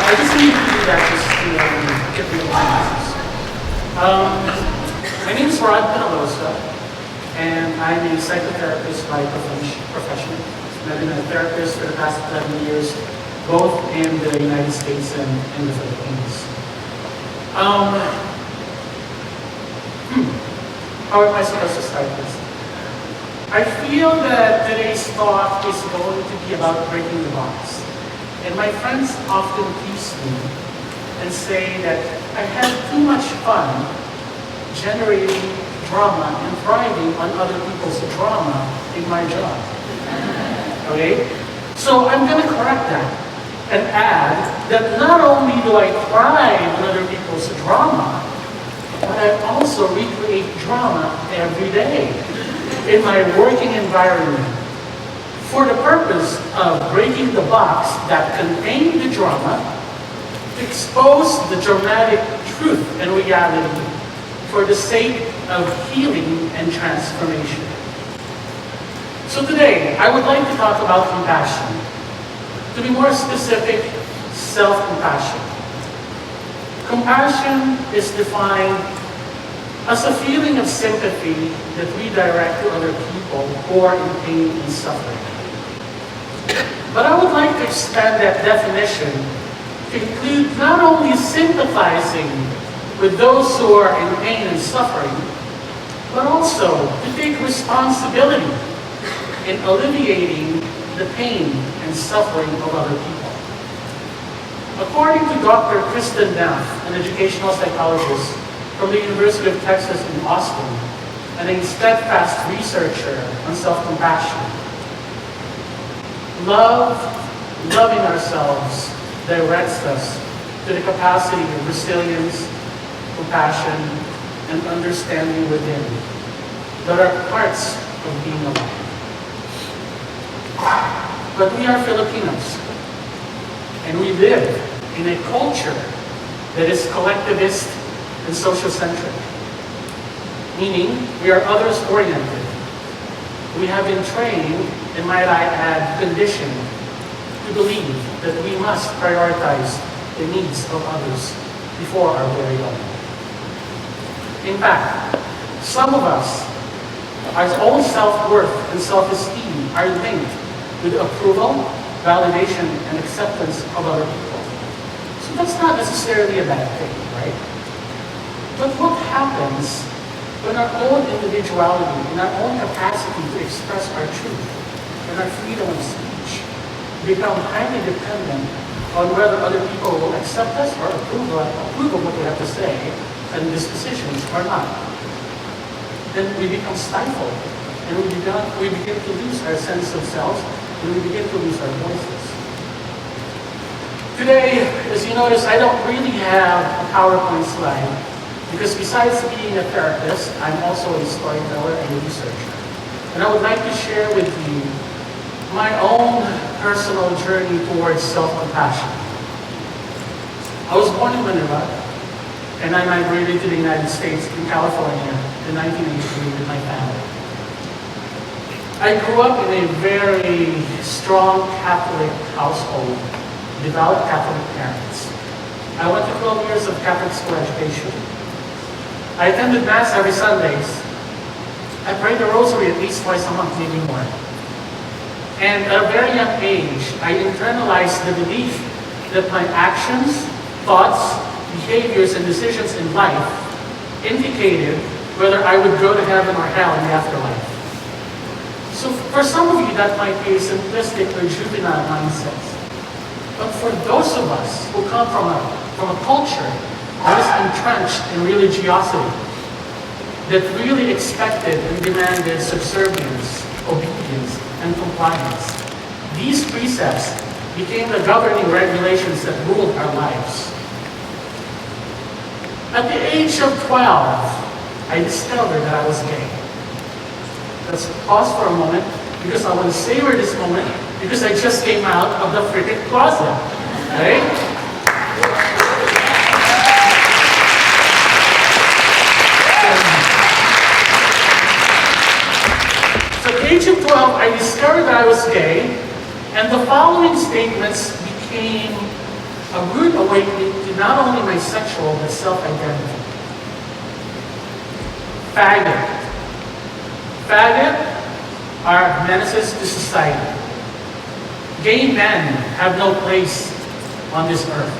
I just need to do that just to get rid of the messages. My name is Penalosa, and I'm a psychotherapist by profession. I've been a therapist for the past 11 years, both in the United States and in the Philippines. How am I supposed to start this? I feel that today's talk is going to be about breaking the box. And my friends often tease me and say that I have too much fun generating drama and thriving on other people's drama in my job. Okay? So I'm going to correct that and add that not only do I thrive on other people's drama, but I also recreate drama every day in my working environment for the purpose of breaking the box that contained the drama, to expose the dramatic truth and reality for the sake of healing and transformation. So today, I would like to talk about compassion. To be more specific, self-compassion. Compassion is defined as a feeling of sympathy that we direct to other people who are in pain and suffering. But I would like to expand that definition to include not only sympathizing with those who are in pain and suffering, but also to take responsibility in alleviating the pain and suffering of other people. According to Dr. Kristen Neff, an educational psychologist from the University of Texas in Austin, and a steadfast researcher on self-compassion, loving ourselves directs us to the capacity of resilience, compassion, and understanding within that are parts of being alive. But we are Filipinos, and we live in a culture that is collectivist and social-centric, meaning we are others-oriented. We have been trained, and might I add, conditioned, to believe that we must prioritize the needs of others before our very own. In fact, some of us, our own self-worth and self-esteem are linked with approval, validation, and acceptance of other people. So that's not necessarily a bad thing, right? But what happens when our own individuality and our own capacity to express our truth and our freedom of speech become highly dependent on whether other people will accept us or approve of what we have to say and dispositions or not? Then we become stifled, and we begin to lose our sense of self, and we begin to lose our voices. Today, as you notice, I don't really have a PowerPoint slide, because besides being a therapist, I'm also a storyteller and a researcher. And I would like to share with you my own personal journey towards self-compassion. I was born in Manila, and I migrated to the United States in California in 1983 with my family. I grew up in a very strong Catholic household, devout Catholic parents. I went to 12 years of Catholic school education. I attended Mass every Sundays. I prayed the rosary at least twice a month, maybe more. And at a very young age, I internalized the belief that my actions, thoughts, behaviors, and decisions in life indicated whether I would go to heaven or hell in the afterlife. So for some of you, that might be a simplistic or juvenile mindset. But for those of us who come from a culture that is entrenched in religiosity, that really expected and demanded subservience, obedience, and compliance, these precepts became the governing regulations that ruled our lives. At the age of 12, I discovered that I was gay. Let's pause for a moment, because I want to savor this moment, because I just came out of the freaking closet. Right? So at the age of 12, I discovered that I was gay, and the following statements became a rude awakening to not only my sexual but self-identity. Faggot. Faggot are menaces to society. Gay men have no place on this earth.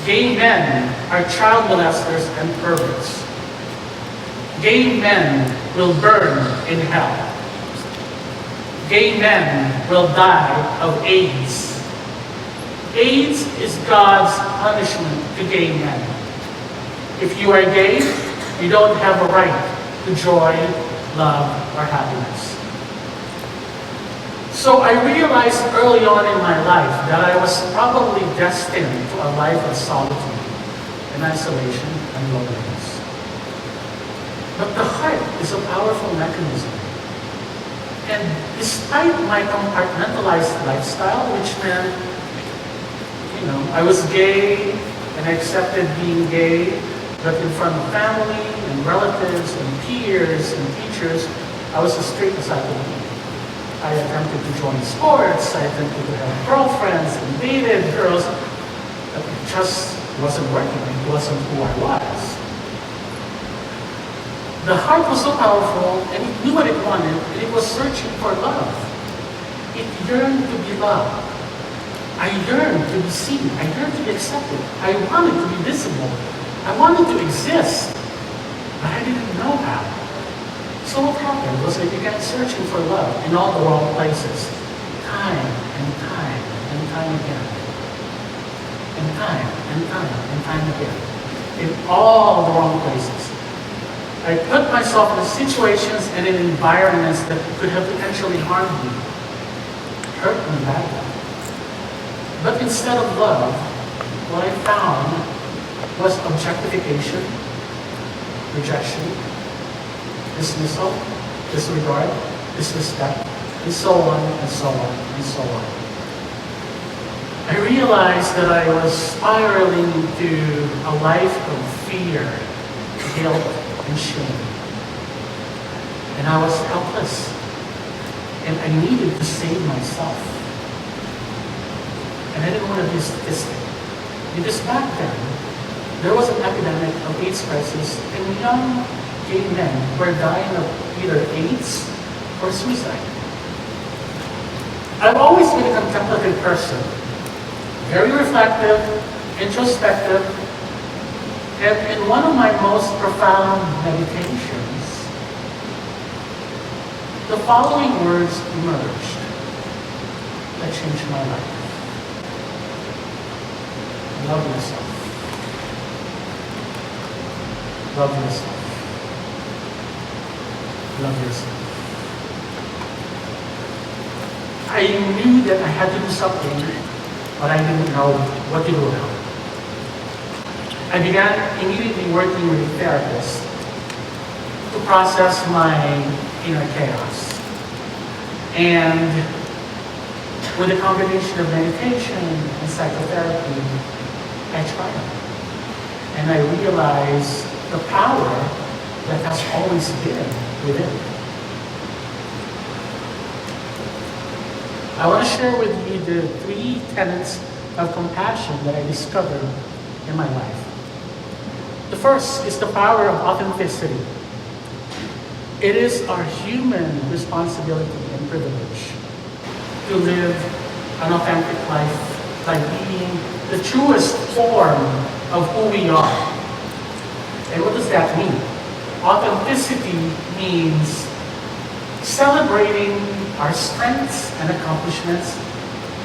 Gay men are child molesters and perverts. Gay men will burn in hell. Gay men will die of AIDS. AIDS is God's punishment to gay men. If you are gay, you don't have a right to joy, love, or happiness. So I realized early on in my life that I was probably destined to a life of solitude and isolation and loneliness. But the heart is a powerful mechanism. And despite my compartmentalized lifestyle, which meant, I was gay and I accepted being gay, but in front of family and relatives and peers and teachers, I was as straight as I could be. I attempted to join sports, I attempted to have girlfriends and dated girls, but it just wasn't working. It wasn't who I was. The heart was so powerful, and it knew what it wanted, and it was searching for love. It yearned to be loved. I yearned to be seen. I yearned to be accepted. I wanted to be visible. I wanted to exist, but I didn't know how. So what happened was I began searching for love in all the wrong places, time and time and time again, and time and time and time again, in all the wrong places. I put myself in situations and in environments that could have potentially harmed me, hurt me badly. But instead of love, what I found was objectification, rejection, dismissal, disregard, disrespect, and so on and so on and so on. I realized that I was spiraling into a life of fear, guilt, and shame. And I was helpless. And I needed to save myself. And I didn't want to be statistic. Because back then, there was an epidemic of AIDS crisis, and young gay men were dying of either AIDS or suicide. I've always been a contemplative person, very reflective, introspective, and in one of my most profound meditations, the following words emerged that changed my life. Love yourself. Love yourself. Love yourself. I knew that I had to do something, but I didn't know what to do now. I began immediately working with a therapist to process my inner chaos. And with a combination of meditation and psychotherapy, I tried. And I realized the power that has always been within. I want to share with you the 3 tenets of compassion that I discovered in my life. The first is the power of authenticity. It is our human responsibility and privilege to live an authentic life by being the truest form of who we are. And what does that mean? Authenticity means celebrating our strengths and accomplishments,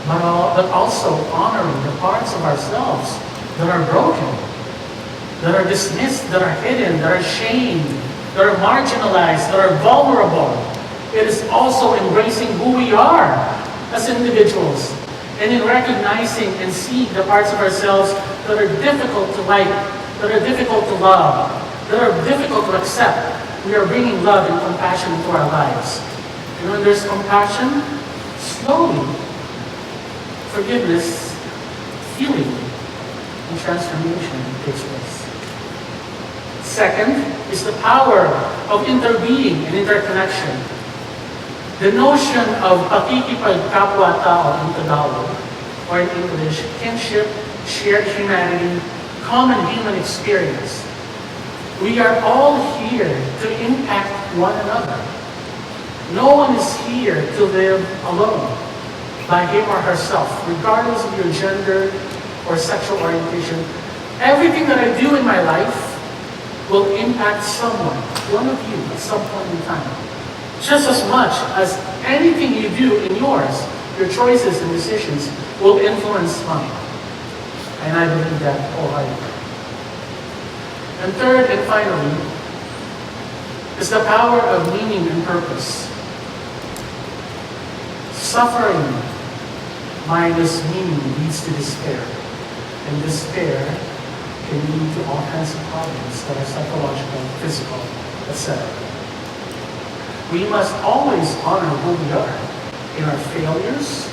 but also honoring the parts of ourselves that are broken, that are dismissed, that are hidden, that are shamed, that are marginalized, that are vulnerable. It is also embracing who we are as individuals, and in recognizing and seeing the parts of ourselves that are difficult to like, that are difficult to love, that are difficult to accept. We are bringing love and compassion into our lives. And when there's compassion, slowly, forgiveness, healing, and transformation takes place. Second is the power of interbeing and interconnection. The notion of pakikipagkapwa-tao in Tagalog or in English, kinship, shared humanity, common human experience. We are all here to impact one another. No one is here to live alone by him or herself, regardless of your gender or sexual orientation. Everything that I do in my life will impact someone, one of you, at some point in time. Just as much as anything you do in yours, your choices and decisions will influence mine. And I believe that wholeheartedly. And third and finally, is the power of meaning and purpose. Suffering minus meaning leads to despair. And despair can lead to all kinds of problems that are psychological, physical, etc. We must always honor who we are in our failures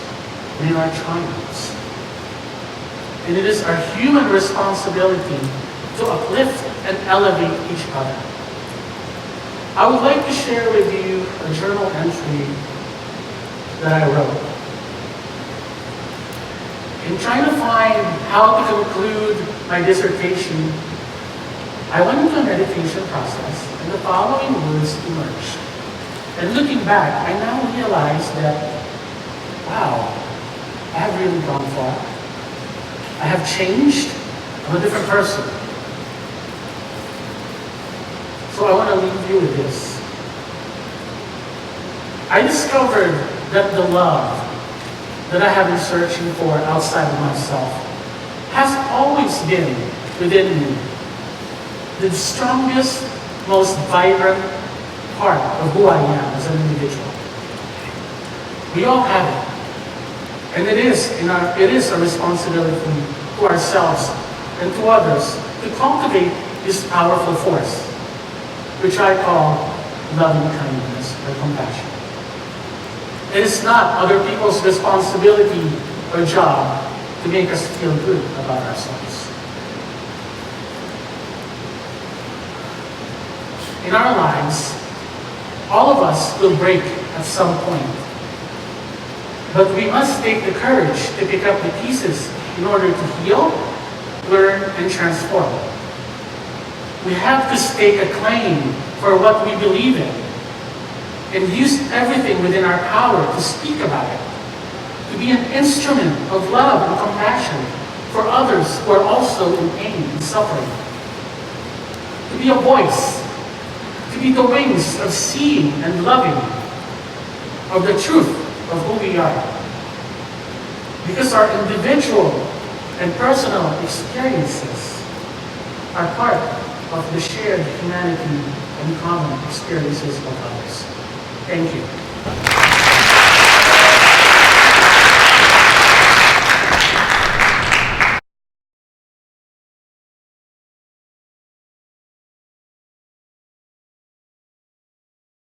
and in our triumphs. And it is our human responsibility to uplift and elevate each other. I would like to share with you a journal entry that I wrote. In trying to find how to conclude my dissertation, I went into a meditation process and the following words emerged. And looking back, I now realize that, wow, I have really gone far. I have changed. I'm a different person. So I want to leave you with this. I discovered that the love that I have been searching for outside of myself has always been within me. The strongest, most vibrant part of who I am as an individual. We all have it. And it is a responsibility to ourselves and to others to cultivate this powerful force, which I call loving kindness or compassion. It is not other people's responsibility or job to make us feel good about ourselves. In our lives, all of us will break at some point. But we must take the courage to pick up the pieces in order to heal, learn, and transform. We have to stake a claim for what we believe in and use everything within our power to speak about it, to be an instrument of love and compassion for others who are also in pain and suffering, to be a voice, to be the wings of seeing and loving of the truth of who we are. Because our individual and personal experiences are part of the shared humanity and common experiences of others. Thank you.